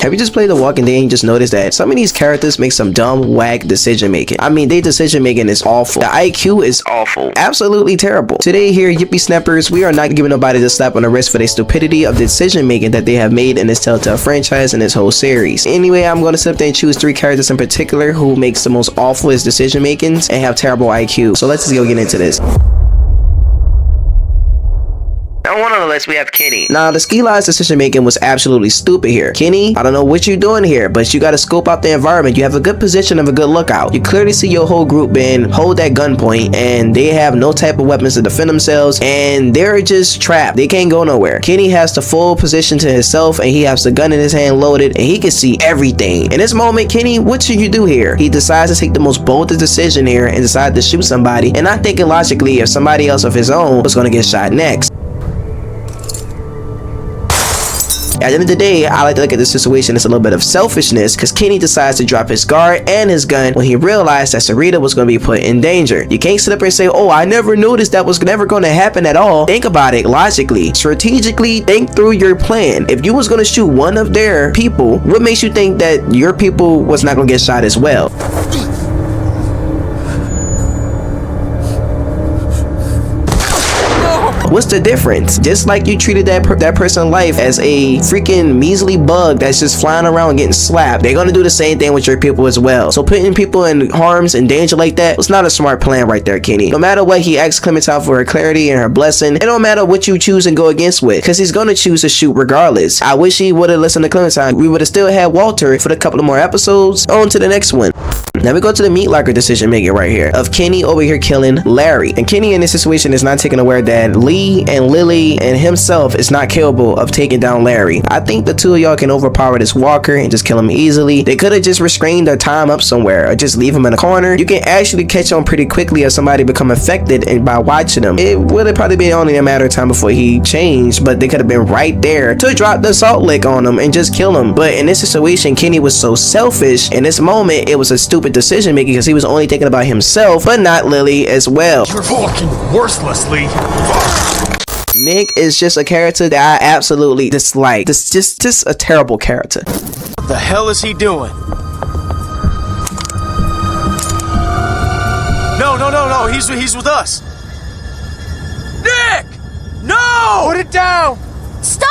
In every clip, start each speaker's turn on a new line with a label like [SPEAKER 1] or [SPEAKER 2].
[SPEAKER 1] Have you just played The Walking Dead and just noticed that some of these characters make some dumb, whack decision making? I mean, their decision making is awful. The IQ is awful. Absolutely terrible. Today here, Yippee Snappers, we are not giving nobody the slap on the wrist for their stupidity of decision making that they have made in this Telltale franchise and this whole series. Anyway, I'm going to sit there and choose 3 characters in particular who makes the most awfulest decision makings and have terrible IQ. So let's just go get into this. Number 1 on the list, we have Kenny. Now, the Ski Lies decision making was absolutely stupid here. Kenny, I don't know what you're doing here, but you gotta scope out the environment. You have a good position of a good lookout. You clearly see your whole group being hold at gunpoint, and they have no type of weapons to defend themselves, and they're just trapped. They can't go nowhere. Kenny has the full position to himself, and he has the gun in his hand loaded, and he can see everything. In this moment, Kenny, what should you do here? He decides to take the most boldest decision here and decide to shoot somebody, and not thinking logically if somebody else of his own was gonna get shot next. At the end of the day, I like to look at this situation as a little bit of selfishness, because Kenny decides to drop his guard and his gun when he realized that Sarita was going to be put in danger. You can't sit up and say, oh, I never noticed that was never going to happen at all. Think about it logically, strategically, think through your plan. If you was going to shoot one of their people, what makes you think that your people was not going to get shot as well? What's the difference? Just like you treated that person's life as a freaking measly bug that's just flying around getting slapped, they're gonna do the same thing with your people as well. So putting people in harms and danger like that was not a smart plan right there, Kenny. No matter what, he asks Clementine for her clarity and her blessing. It don't matter what you choose and go against with, because he's gonna choose to shoot regardless. I wish he would have listened to Clementine. We would have still had Walter for a couple of more episodes. On to the next one. Now we go to the meat locker decision making right here of Kenny over here killing Larry. And Kenny in this situation is not taking aware that Lee and Lily and himself is not capable of taking down Larry. I think the two of y'all can overpower this Walker and just kill him easily. They could have just restrained their time up somewhere or just leave him in a corner. You can actually catch on pretty quickly if somebody become affected and by watching him. It would have probably been only a matter of time before he changed, but they could have been right there to drop the salt lick on him and just kill him. But in this situation, Kenny was so selfish. In this moment, it was a stupid decision making because he was only thinking about himself, but not Lily as well.
[SPEAKER 2] You're fucking worthless, Lee.
[SPEAKER 1] Nick is just a character that I absolutely dislike. This just a terrible character.
[SPEAKER 2] What the hell is he doing? No, he's with us. Nick! No! Put it down!
[SPEAKER 3] Stop!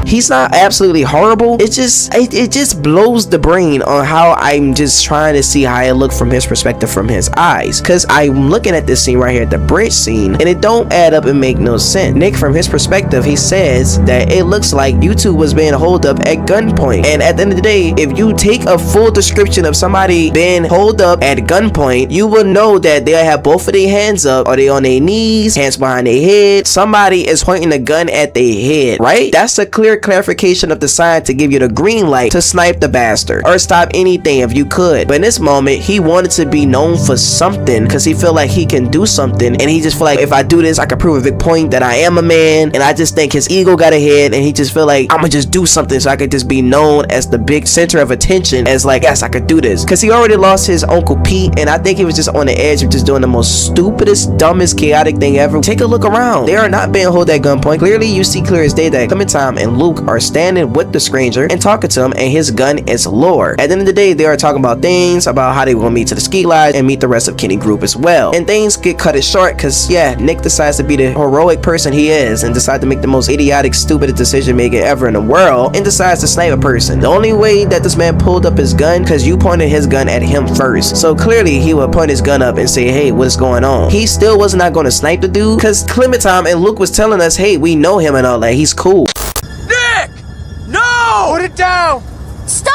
[SPEAKER 1] He's not absolutely horrible. It just blows the brain on how I'm just trying to see how it looked from his perspective, from his eyes. Cause I'm looking at this scene right here, the bridge scene, and it don't add up and make no sense. Nick, from his perspective, he says that it looks like you two was being holed up at gunpoint. And at the end of the day, if you take a full description of somebody being holed up at gunpoint, you will know that they'll have both of their hands up, or they on their knees, hands behind their head. Somebody is pointing a gun at their head, right? That's a clear clarification of the sign to give you the green light to snipe the bastard or stop anything if you could. But in this moment, he wanted to be known for something because he felt like he can do something, and he just feel like if I do this, I can prove a big point that I am a man. And I just think his ego got ahead, and he just feel like I'm gonna just do something so I could just be known as the big center of attention, as like, yes, I could do this. Because he already lost his Uncle Pete, and I think he was just on the edge of just doing the most stupidest, dumbest, chaotic thing ever. Take a look around. They are not being held at gunpoint. Clearly, you see clear as day that Clementine and Luke are standing with the stranger and talking to him, and his gun is lowered. At the end of the day, they are talking about things about how they will meet to the Ski Lies and meet the rest of Kenny group as well. And things get cut short because, yeah, Nick decides to be the heroic person he is and decide to make the most idiotic, stupid decision making ever in the world and decides to snipe a person. The only way that this man pulled up his gun because you pointed his gun at him first. So clearly he would point his gun up and say, hey, what is going on? He still was not going to snipe the dude because Clementine and Luke was telling us, hey, we know him and all that. He's cool.
[SPEAKER 2] Nick! No! Put it down!
[SPEAKER 3] Stop!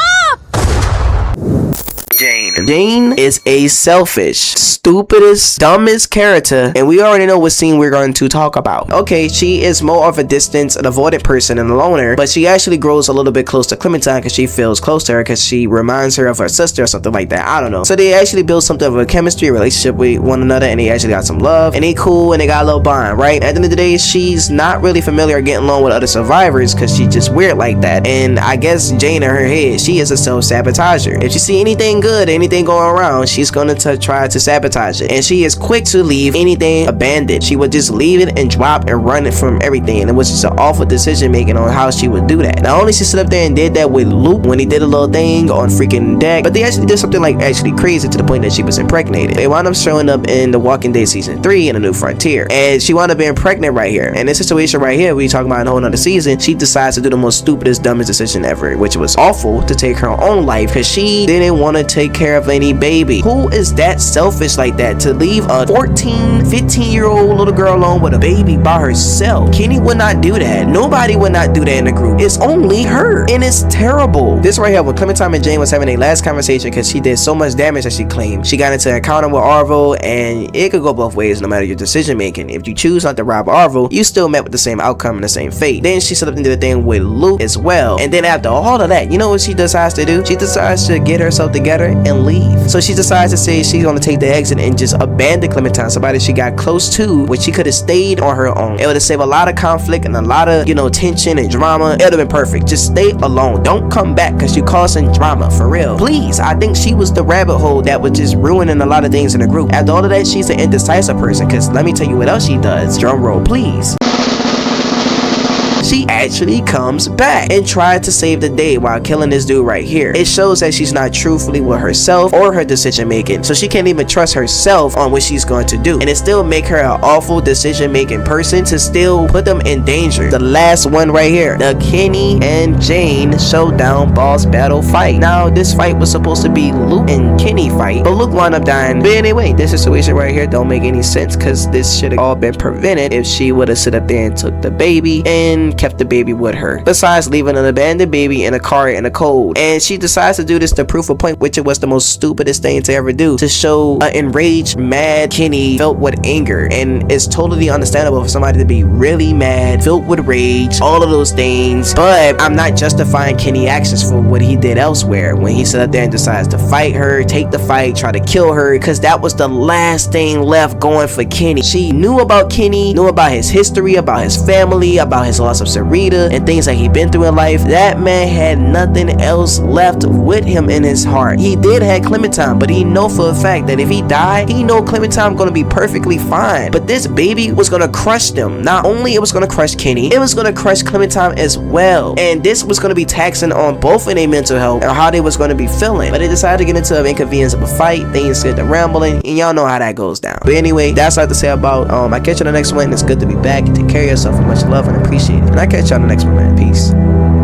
[SPEAKER 1] Jane is a selfish, stupidest, dumbest character, and we already know what scene we're going to talk about. Okay, she is more of a distance, an avoidant person and a loner, but she actually grows a little bit close to Clementine because she feels close to her because she reminds her of her sister or something like that. I don't know. So they actually build something of a chemistry, relationship with one another, and they actually got some love, and they cool, and they got a little bond, right? At the end of the day, she's not really familiar or getting along with other survivors because she's just weird like that. And I guess Jane in her head, she is a self-sabotager. If she see anything good good, anything going around, she's gonna try to sabotage it. And she is quick to leave anything abandoned. She would just leave it and drop and run it from everything. And it was just an awful decision making on how she would do that. Not only she stood up there and did that with Luke when he did a little thing on freaking deck, but they actually did something like actually crazy to the point that she was impregnated. They wound up showing up in The Walking Dead season 3 in A New Frontier, and she wound up being pregnant right here. And this situation right here, we talking about in a whole nother season, she decides to do the most stupidest, dumbest decision ever, which was awful, to take her own life because she didn't want to take care of any baby. Who is that selfish like that to leave a 14, 15-year-old little girl alone with a baby by herself? Kenny would not do that. Nobody would not do that in the group. It's only her, and it's terrible. This right here, when Clementine and Jane was having a last conversation because she did so much damage that she claimed, she got into an encounter with Arvo, and it could go both ways no matter your decision making. If you choose not to rob Arvo, you still met with the same outcome and the same fate. Then she set up into the thing with Luke as well, and then after all of that, you know what she decides to do? She decides to get herself together and leave. So she decides to say she's gonna take the exit and just abandon Clementine, somebody she got close to, which she could have stayed on her own. It would have saved a lot of conflict and a lot of, you know, tension and drama. It would have been perfect. Just stay alone. Don't come back because you're causing drama, for real. Please. I think she was the rabbit hole that was just ruining a lot of things in the group. After all of that, she's an indecisive person, because let me tell you what else she does. Drum roll, please. She actually comes back and tried to save the day while killing this dude right here. It shows that she's not truthfully with herself or her decision making, so she can't even trust herself on what she's going to do, and it still make her an awful decision making person to still put them in danger. The last one right here, the Kenny and Jane showdown boss battle fight. Now this fight was supposed to be Luke and Kenny fight, but Luke wound up dying. But anyway, this situation right here don't make any sense, because this should have all been prevented if she would have sit up there and took the baby and kept the baby with her, besides leaving an abandoned baby in a car in the cold. And she decides to do this to prove a point, which it was the most stupidest thing to ever do, to show an enraged, mad Kenny filled with anger. And it's totally understandable for somebody to be really mad, filled with rage, all of those things, but I'm not justifying Kenny's actions for what he did elsewhere when he sat up there and decides to fight her, take the fight, try to kill her, because that was the last thing left going for Kenny. She knew about Kenny, knew about his history, about his family, about his loss of Sarita and things that he'd been through in life. That man had nothing else left with him in his heart. He did have Clementine, but he know for a fact that if he died, he know Clementine gonna be perfectly fine. But this baby was gonna crush them. Not only it was gonna crush Kenny, it was gonna crush Clementine as well. And this was gonna be taxing on both of their mental health and how they was gonna be feeling. But they decided to get into an inconvenience of a fight. Things get to rambling, and y'all know how that goes down. But anyway, that's all I have to say about I catch you on the next one. It's good to be back. Take care of yourself, and much love and appreciate it. And I catch you on the next one, man. Peace.